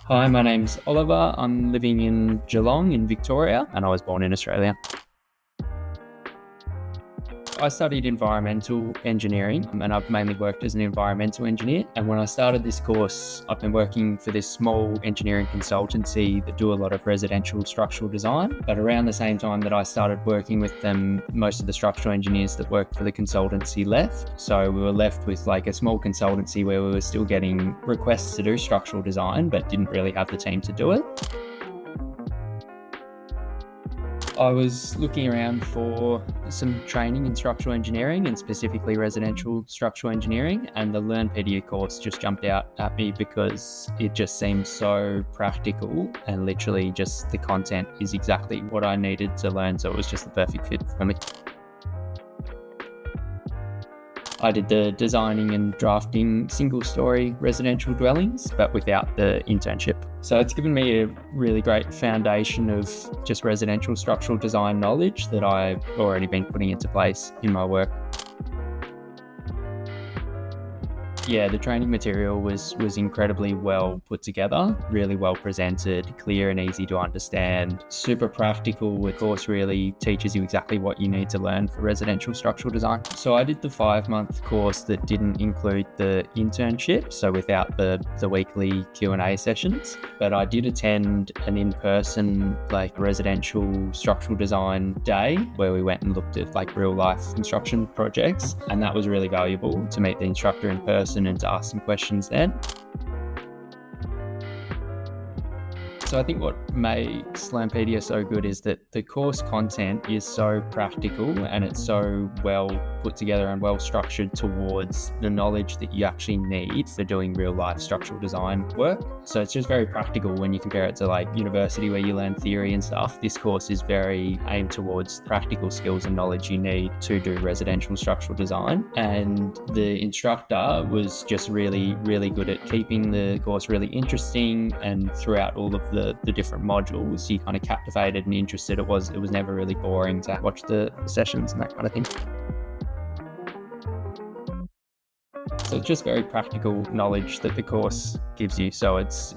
Hi, my name's Oliver. I'm living in Geelong in Victoria, and I was born in Australia. I studied environmental engineering, and I've mainly worked as an environmental engineer. And when I started this course, I've been working for this small engineering consultancy that do a lot of residential structural design. But around the same time that I started working with them, most of the structural engineers that worked for the consultancy left. So we were left with like a small consultancy where we were still getting requests to do structural design, but didn't really have the team to do it. I was looking around for some training in structural engineering and specifically residential structural engineering, and the LearnPedia course just jumped out at me because it just seemed so practical and literally just the content is exactly what I needed to learn, so it was just the perfect fit for me. I did the designing and drafting single-story residential dwellings, but without the internship. So it's given me a really great foundation of just residential structural design knowledge that I've already been putting into place in my work. Yeah, the training material was incredibly well put together, really well presented, clear and easy to understand, super practical. The course really teaches you exactly what you need to learn for residential structural design. So I did the 5-month course that didn't include the internship, so without the weekly Q&A sessions, but I did attend an in-person residential structural design day where we went and looked at real life construction projects, and that was really valuable to meet the instructor in person and to ask some questions then. So I think what makes LearnPedia so good is that the course content is so practical and it's so well put together and well structured towards the knowledge that you actually need for doing real life structural design work. So it's just very practical when you compare it to university where you learn theory and stuff. This course is very aimed towards practical skills and knowledge you need to do residential structural design. And the instructor was just really, really good at keeping the course really interesting, and throughout all of the different modules, you kind of captivated and interested. It was never really boring to watch the sessions and that kind of thing. So it's just very practical knowledge that the course gives you. So it's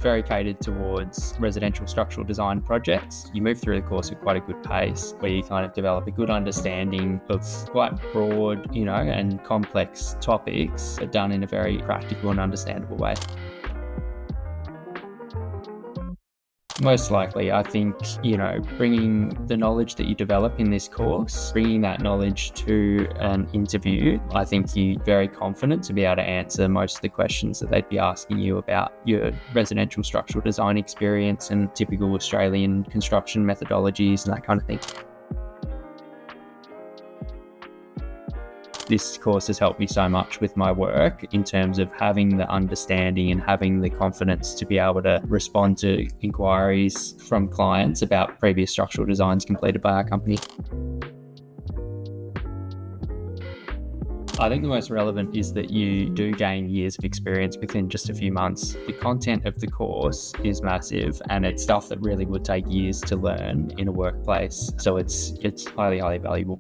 very catered towards residential structural design projects. You move through the course at quite a good pace where you kind of develop a good understanding of quite broad, and complex topics, but done in a very practical and understandable way. Most likely, I think, bringing the knowledge that you develop in this course, bringing that knowledge to an interview, I think you're very confident to be able to answer most of the questions that they'd be asking you about your residential structural design experience and typical Australian construction methodologies and that kind of thing. This course has helped me so much with my work in terms of having the understanding and having the confidence to be able to respond to inquiries from clients about previous structural designs completed by our company. I think the most relevant is that you do gain years of experience within just a few months. The content of the course is massive and it's stuff that really would take years to learn in a workplace. So it's highly, highly valuable.